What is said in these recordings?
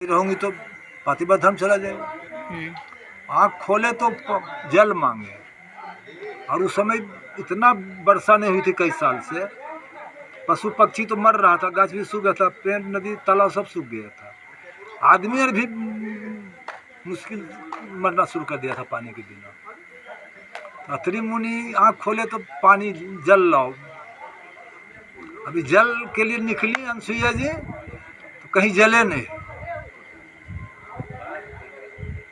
रहूंगी तो पातिव्रत धर्म चला जाएगा। आँख खोले तो जल मांगे, और उस समय इतना वर्षा नहीं हुई थी कई साल से, पशु पक्षी तो मर रहा था, गाछ भी सूख गया था, पेड़ नदी तालाब सब सूख गया था, आदमी और भी मुश्किल मरना शुरू कर दिया था पानी के बिना। अत्रि मुनि आँख खोले तो पानी जल लाओ। अभी जल के लिए निकली अनसुईया जी तो कहीं जले नहीं,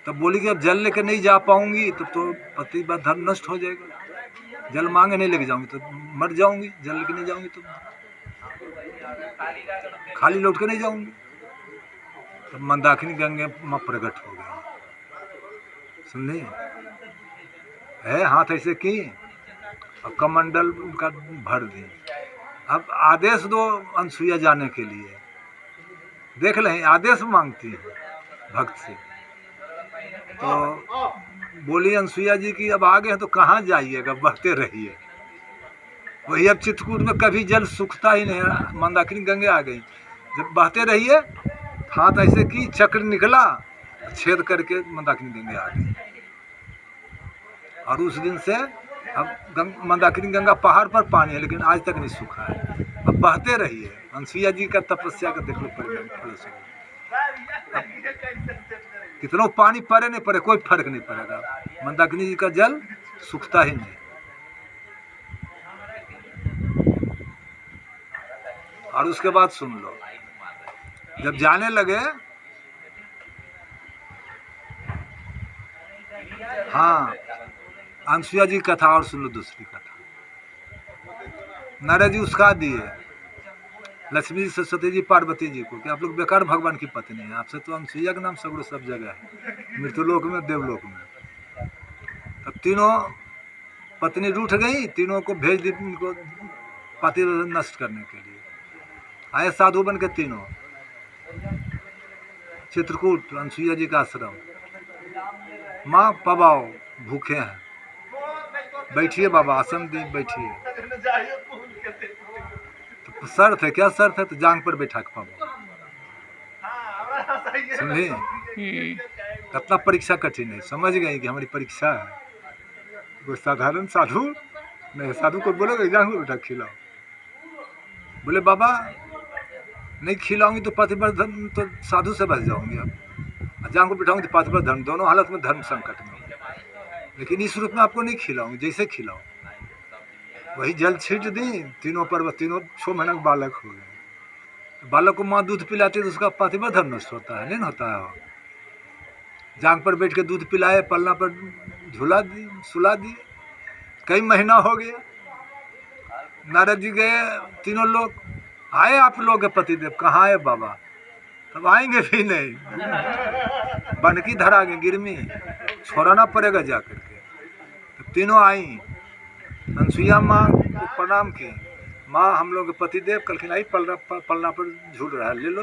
तब बोली कि अब जल लेके नहीं जा पाऊंगी तो पतिव्रत धर्म नष्ट हो जाएगा, जल मांगे नहीं लेके जाऊंगी तो मर जाऊंगी, जल लेके नहीं जाऊंगी तो खाली लौट के नहीं जाऊंगी। तब मंदाकिनी गंगे माँ प्रकट हो गई, सुनली है, हाथ ऐसे की और कमंडल उनका भर दी। अब आदेश दो अनसुईया जाने के लिए, देख लें आदेश मांगती है भक्त से। तो बोली अनसुईया जी की अब आ गए हैं तो कहाँ जाइएगा, बहते रहिए। वही अब चित्रकूट में कभी जल सूखता ही नहीं, मंदाकिनी गंगे आ गई, जब बहते रहिए हाथ ऐसे की, चक्र निकला, छेद करके मंदाकिनी गंगे आ गई। और उस दिन से अब मंदाकिनी गंगा पहाड़ पर पानी है लेकिन आज तक नहीं सूखा है। अब बहते रहिए, अनसुईया जी का तपस्या का देख लो परिणाम। कितना पानी पड़े नहीं पड़े कोई फर्क नहीं पड़ेगा, मंदाकिनी जी का जल सूखता ही नहीं। और उसके बाद सुन लो, जब जाने लगे, हाँ अनसुईया जी की कथा और सुन लो, दूसरी कथा। नारद जी उसका दिए लक्ष्मी जी सरस्वती जी पार्वती जी को कि आप लोग बेकार भगवान की पत्नी है, आपसे तो अनसुईया का नाम सगड़ो सब जगह है, मृत्युलोक में देवलोक में। तब तीनों पत्नी रूठ गई, तीनों को भेज दी उनको पातिव्रत नष्ट करने के लिए। आए साधु बन के तीनों चित्रकूट अनसुईया जी का आश्रम। माँ पबाओ भूखे हैं, बैठिए बाबा, आसन दी बैठिए। तो शर्त है, क्या शर्त है? तो जांग पर बैठा के पाबो। सुनिए कितना परीक्षा कठिन है, समझ गई कि हमारी परीक्षा है। वो साधारण साधु नहीं, साधु को बोलोगे जांग पर बैठा खिलाओ, बोले बाबा नहीं खिलाऊंगी तो पातिव्रत धर्म तो साधु से बच जाऊंगी, अब जांग को बिठाऊंगी तो पातिव्रत धर्म, दोनों हालत में धर्म संकट में। लेकिन इस रूप में आपको नहीं खिलाऊंगी, जैसे खिलाओ। वही जल छीट दी, तीनों पर तीनों 6 महीना के बालक हो गए। बालक को माँ दूध पिलाती है तो उसका पातिव्रत धर्म नष्ट होता है, नहीं होता है। जांग पर बैठ के दूध पिलाए, पलना पर झुला दी, सुला दी, कई महीना हो गया। नारद जी गए, तीनों लोग आए, आप लोग के पतिदेव कहाँ आए बाबा? तब आएंगे भी नहीं, बनकी धरा गए, गिरमी छोड़ना पड़ेगा जा करके। तो तीनों आई, अनसुईया माँ को प्रणाम की, माँ हम लोग के पतिदेव कल आई पलना पर झूल रहा है, ले लो।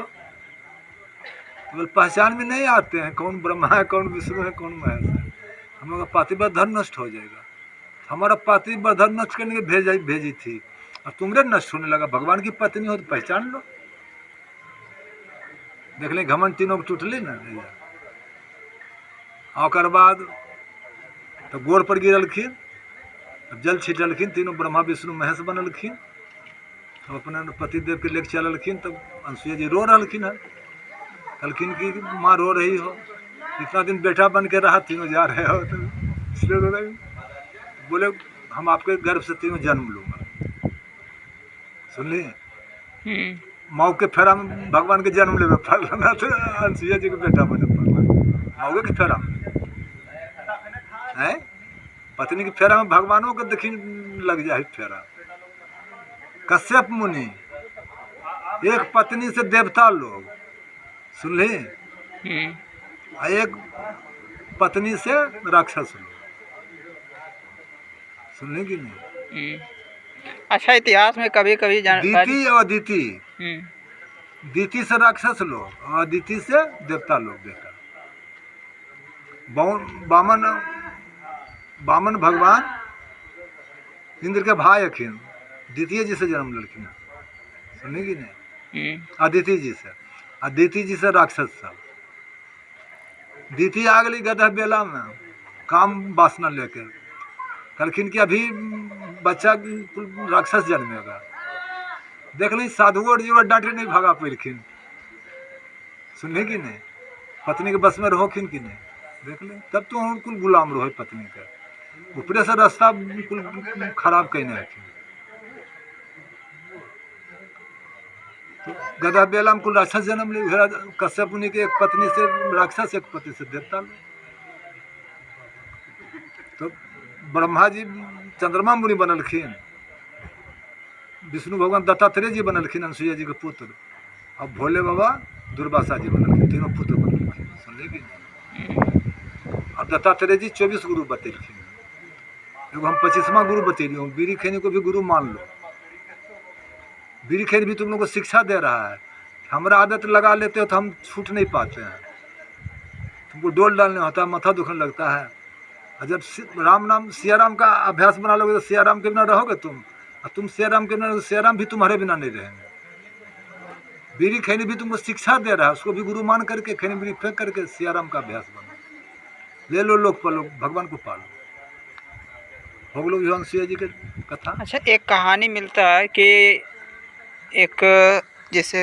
तो पहचान में नहीं आते हैं कौन ब्रह्मा है, कौन विष्णु है, कौन महेश है। हम लोग का पातिव्रत धर्म नष्ट हो जाएगा। हमारा पातिव्रत धर्म नष्ट करने के भेजी थी, और तुमरे नष्ट होने लगा। भगवान की पत्नी हो तो पहचान लो। देख ले घमंड तीनों को टूटली ना। और बाद तो गोड़ पर गिरलखिन, जल छिटलखिन, तीनों ब्रह्मा विष्णु महेश बनलखिन। तब अपने पतिदेव के लेके चललखिन। तब अनसुईया जी रो रहलखिन है, कहलखिन कि माँ रो रही हो, इतना दिन बेटा बन के रहा, तीनों जा रहे हो तो इसलिए रो रही। बोले हम आपके गर्भ से तीनों जन्म लूँगा। सुन ली, मऊ के फेरा में भगवान के जन्म ले पड़ना तो अनसुईया जी के बेटा बने पड़ना, मऊ के फेरा में है। पत्नी के फेरा में भगवानों को देखी लग जाए फेरा। कश्यप मुनि एक पत्नी से देवता लोग, सुन ली, एक पत्नी से राक्षस लोग, सुन ली कि नहीं? अच्छा, इतिहास में कभी कभी दीति और दीति, दीति से राक्षस लोग और दीति से देवता लोग बेटा। बामन भगवान इंद्र के भाई अखिन, द्वितीय जी से जन्म लड़किन, सुनी कि नहीं? अदिति जी से, अदिति जी से राक्षस सब। दीती आ गई गधा बेला में काम वासना लेकर, कहलखिन कि अभी बच्चा राक्षस जन्मेगा। देख ली साधुओं जीव डांटे नहीं भगा पैलखिन, सुनले कि नहीं, पत्नी के बस में रहोखिन कि नहीं, देख ले। तब तो हम कुल गुलाम रहो पत्नी का, ऊपरे से रास्ता बिल्कुल खराब कहने है। तो गधा बेला में कुल राक्षस जन्म ले, कश्यप मुनि के एक पत्नी से राक्षस, एक पति से देवता लो। तो ब्रह्मा जी चंद्रमा मुनि बनलखिन, विष्णु भगवान दत्तात्रेय जी बनलखिन अनसुईया जी के पुत्र, अब भोले बाबा दुर्वासा जी बनलखिन, तीनों पुत्र बनलखिन, सुनले कि नहीं। अब दत्तात्रेय जी 24 गुरु बतेलखिन, एगो हम 25वां गुरु बतेली हूँ। बीड़ी खैनी को भी गुरु मान लो, बीड़ी खैनी भी तुम लोग को शिक्षा दे रहा है। हमारा आदत लगा लेते हो तो हम छूट नहीं पाते हैं, तुमको डोल डालने होता है, माथा दुखने लगता है। और जब राम नाम सिया राम का अभ्यास बना लोगे तो सिया राम के बिना रहोगे तुम, और तुम सिया राम के बिना, सिया राम भी तुम्हारे बिना नहीं रहेंगे। बीड़ी खैनी भी तुमको शिक्षा दे रहा है, उसको भी गुरु मान करके खैनी बीड़ी फेंक करके सिया राम का अभ्यास बनो, ले लो लोग पालो, भगवान को पालो। हो लोग अनसुईया जी के कथा। अच्छा, एक कहानी मिलता है कि एक जैसे